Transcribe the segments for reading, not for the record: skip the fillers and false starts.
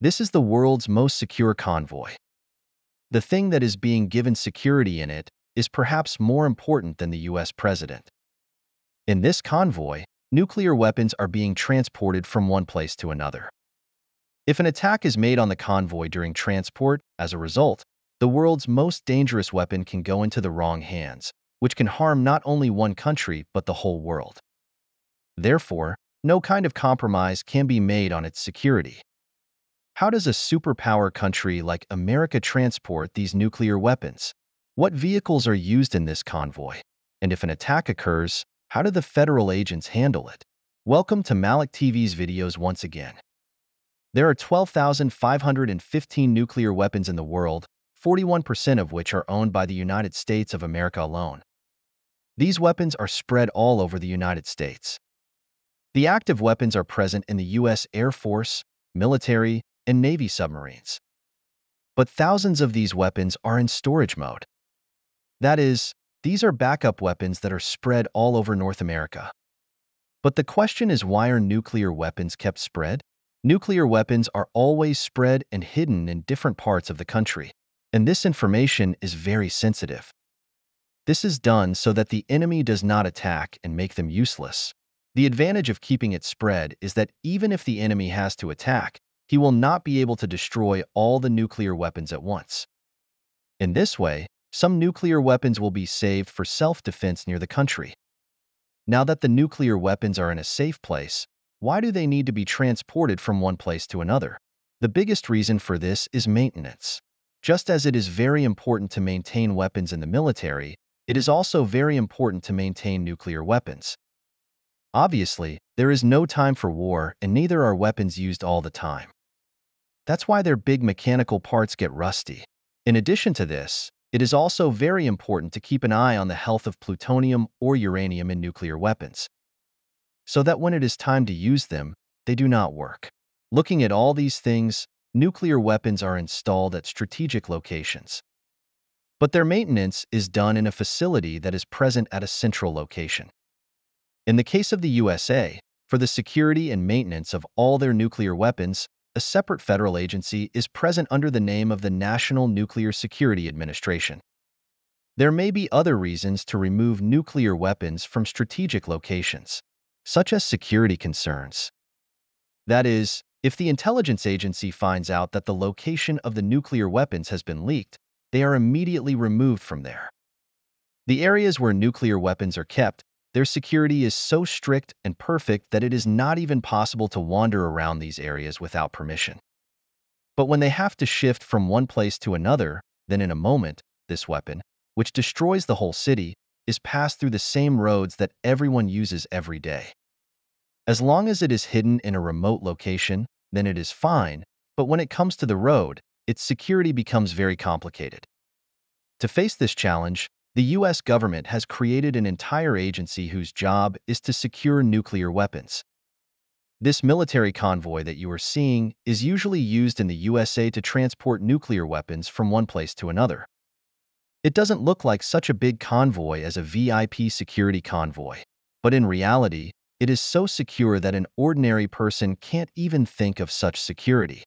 This is the world's most secure convoy. The thing that is being given security in it is perhaps more important than the US president. In this convoy, nuclear weapons are being transported from one place to another. If an attack is made on the convoy during transport, as a result, the world's most dangerous weapon can go into the wrong hands, which can harm not only one country but the whole world. Therefore, no kind of compromise can be made on its security. How does a superpower country like America transport these nuclear weapons? What vehicles are used in this convoy? And if an attack occurs, how do the federal agents handle it? Welcome to Malik TV's videos once again. There are 12,515 nuclear weapons in the world, 41% of which are owned by the United States of America alone. These weapons are spread all over the United States. The active weapons are present in the U.S. Air Force, military, and Navy submarines. But thousands of these weapons are in storage mode. That is, these are backup weapons that are spread all over North America. But the question is, why are nuclear weapons kept spread? Nuclear weapons are always spread and hidden in different parts of the country, and this information is very sensitive. This is done so that the enemy does not attack and make them useless. The advantage of keeping it spread is that even if the enemy has to attack, he will not be able to destroy all the nuclear weapons at once. In this way, some nuclear weapons will be saved for self-defense near the country. Now that the nuclear weapons are in a safe place, why do they need to be transported from one place to another? The biggest reason for this is maintenance. Just as it is very important to maintain weapons in the military, it is also very important to maintain nuclear weapons. Obviously, there is no time for war, and neither are weapons used all the time. That's why their big mechanical parts get rusty. In addition to this, it is also very important to keep an eye on the health of plutonium or uranium in nuclear weapons, so that when it is time to use them, they do not work. Looking at all these things, nuclear weapons are installed at strategic locations. But their maintenance is done in a facility that is present at a central location. In the case of the USA, for the security and maintenance of all their nuclear weapons, a separate federal agency is present under the name of the National Nuclear Security Administration. There may be other reasons to remove nuclear weapons from strategic locations, such as security concerns. That is, if the intelligence agency finds out that the location of the nuclear weapons has been leaked, they are immediately removed from there. The areas where nuclear weapons are kept, their security is so strict and perfect that it is not even possible to wander around these areas without permission. But when they have to shift from one place to another, then in a moment, this weapon, which destroys the whole city, is passed through the same roads that everyone uses every day. As long as it is hidden in a remote location, then it is fine, but when it comes to the road, its security becomes very complicated. To face this challenge, the US government has created an entire agency whose job is to secure nuclear weapons. This military convoy that you are seeing is usually used in the USA to transport nuclear weapons from one place to another. It doesn't look like such a big convoy as a VIP security convoy, but in reality, it is so secure that an ordinary person can't even think of such security.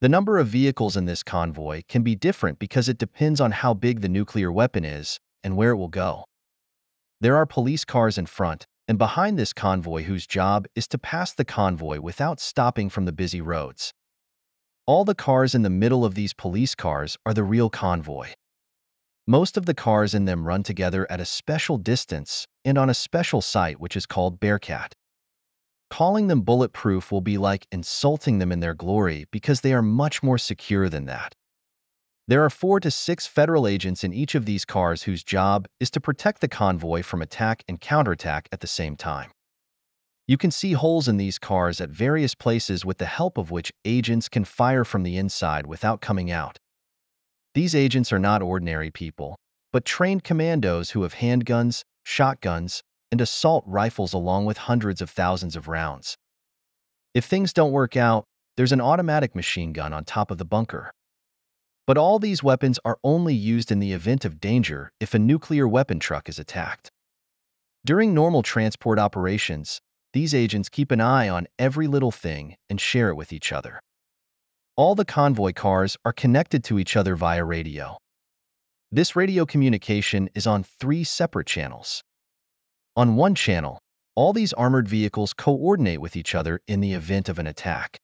The number of vehicles in this convoy can be different because it depends on how big the nuclear weapon is and where it will go. There are police cars in front and behind this convoy whose job is to pass the convoy without stopping from the busy roads. All the cars in the middle of these police cars are the real convoy. Most of the cars in them run together at a special distance and on a special site which is called Bearcat. Calling them bulletproof will be like insulting them in their glory because they are much more secure than that. There are 4 to 6 federal agents in each of these cars whose job is to protect the convoy from attack and counterattack at the same time. You can see holes in these cars at various places with the help of which agents can fire from the inside without coming out. These agents are not ordinary people, but trained commandos who have handguns, shotguns, and assault rifles along with hundreds of thousands of rounds. If things don't work out, there's an automatic machine gun on top of the bunker. But all these weapons are only used in the event of danger if a nuclear weapon truck is attacked. During normal transport operations, these agents keep an eye on every little thing and share it with each other. All the convoy cars are connected to each other via radio. This radio communication is on 3 separate channels. On one channel, all these armored vehicles coordinate with each other in the event of an attack.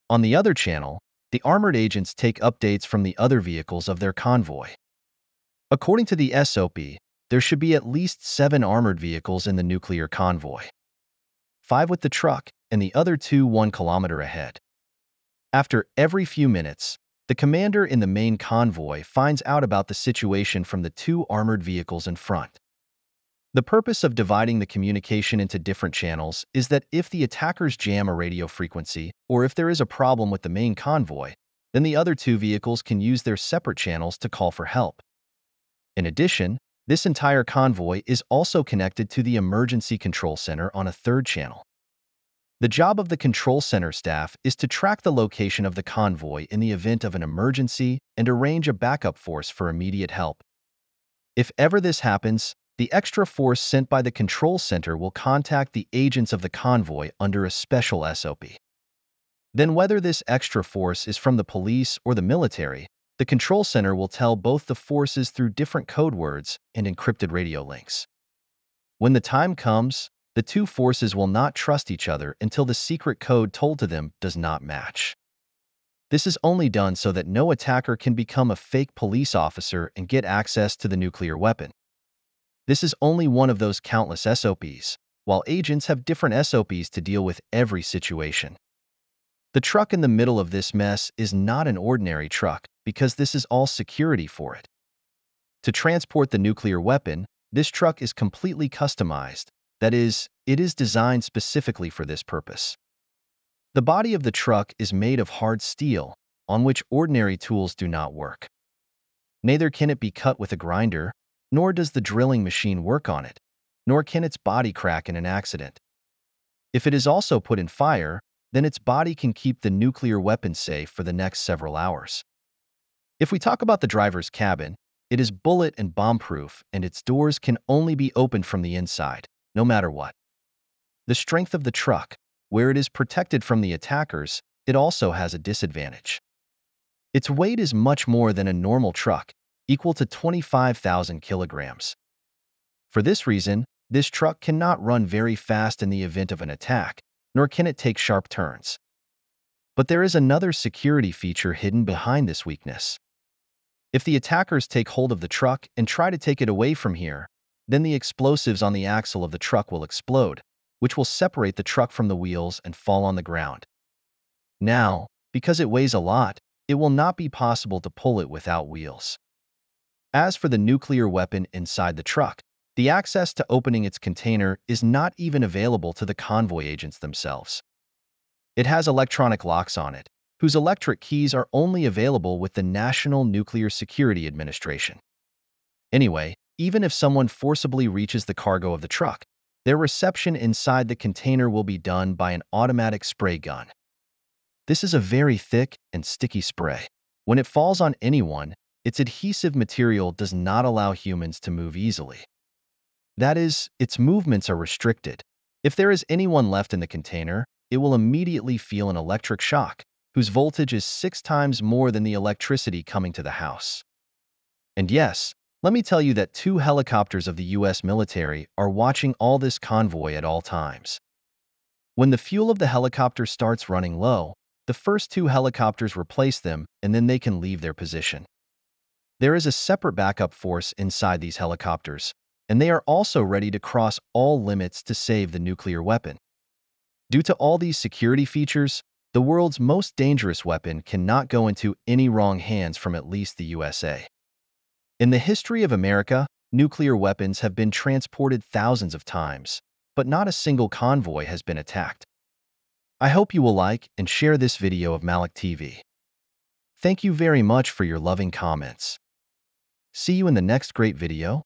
On the other channel, the armored agents take updates from the other vehicles of their convoy. According to the SOP, there should be at least 7 armored vehicles in the nuclear convoy. 5 with the truck, and the other 2 1 kilometer ahead. After every few minutes, the commander in the main convoy finds out about the situation from the 2 armored vehicles in front. The purpose of dividing the communication into different channels is that if the attackers jam a radio frequency, or if there is a problem with the main convoy, then the other 2 vehicles can use their separate channels to call for help. In addition, this entire convoy is also connected to the emergency control center on a 3rd channel. The job of the control center staff is to track the location of the convoy in the event of an emergency and arrange a backup force for immediate help. If ever this happens, the extra force sent by the control center will contact the agents of the convoy under a special SOP. Then whether this extra force is from the police or the military, the control center will tell both the forces through different code words and encrypted radio links. When the time comes, the 2 forces will not trust each other until the secret code told to them does not match. This is only done so that no attacker can become a fake police officer and get access to the nuclear weapon. This is only one of those countless SOPs, while agents have different SOPs to deal with every situation. The truck in the middle of this mess is not an ordinary truck because this is all security for it. To transport the nuclear weapon, this truck is completely customized. That is, it is designed specifically for this purpose. The body of the truck is made of hard steel, on which ordinary tools do not work. Neither can it be cut with a grinder, nor does the drilling machine work on it, nor can its body crack in an accident. If it is also put in fire, then its body can keep the nuclear weapon safe for the next several hours. If we talk about the driver's cabin, it is bullet and bomb-proof, and its doors can only be opened from the inside, no matter what. The strength of the truck, where it is protected from the attackers, it also has a disadvantage. Its weight is much more than a normal truck, equal to 25,000 kilograms. For this reason, this truck cannot run very fast in the event of an attack, nor can it take sharp turns. But there is another security feature hidden behind this weakness. If the attackers take hold of the truck and try to take it away from here, then the explosives on the axle of the truck will explode, which will separate the truck from the wheels and fall on the ground. Now, because it weighs a lot, it will not be possible to pull it without wheels. As for the nuclear weapon inside the truck, the access to opening its container is not even available to the convoy agents themselves. It has electronic locks on it, whose electric keys are only available with the National Nuclear Security Administration. Anyway, even if someone forcibly reaches the cargo of the truck, their reception inside the container will be done by an automatic spray gun. This is a very thick and sticky spray. When it falls on anyone, its adhesive material does not allow humans to move easily. That is, its movements are restricted. If there is anyone left in the container, it will immediately feel an electric shock, whose voltage is 6 times more than the electricity coming to the house. And yes, let me tell you that 2 helicopters of the US military are watching all this convoy at all times. When the fuel of the helicopter starts running low, the first 2 helicopters replace them and then they can leave their position. There is a separate backup force inside these helicopters, and they are also ready to cross all limits to save the nuclear weapon. Due to all these security features, the world's most dangerous weapon cannot go into any wrong hands from at least the USA. In the history of America, nuclear weapons have been transported thousands of times, but not a single convoy has been attacked. I hope you will like and share this video of Malik TV. Thank you very much for your loving comments. See you in the next great video.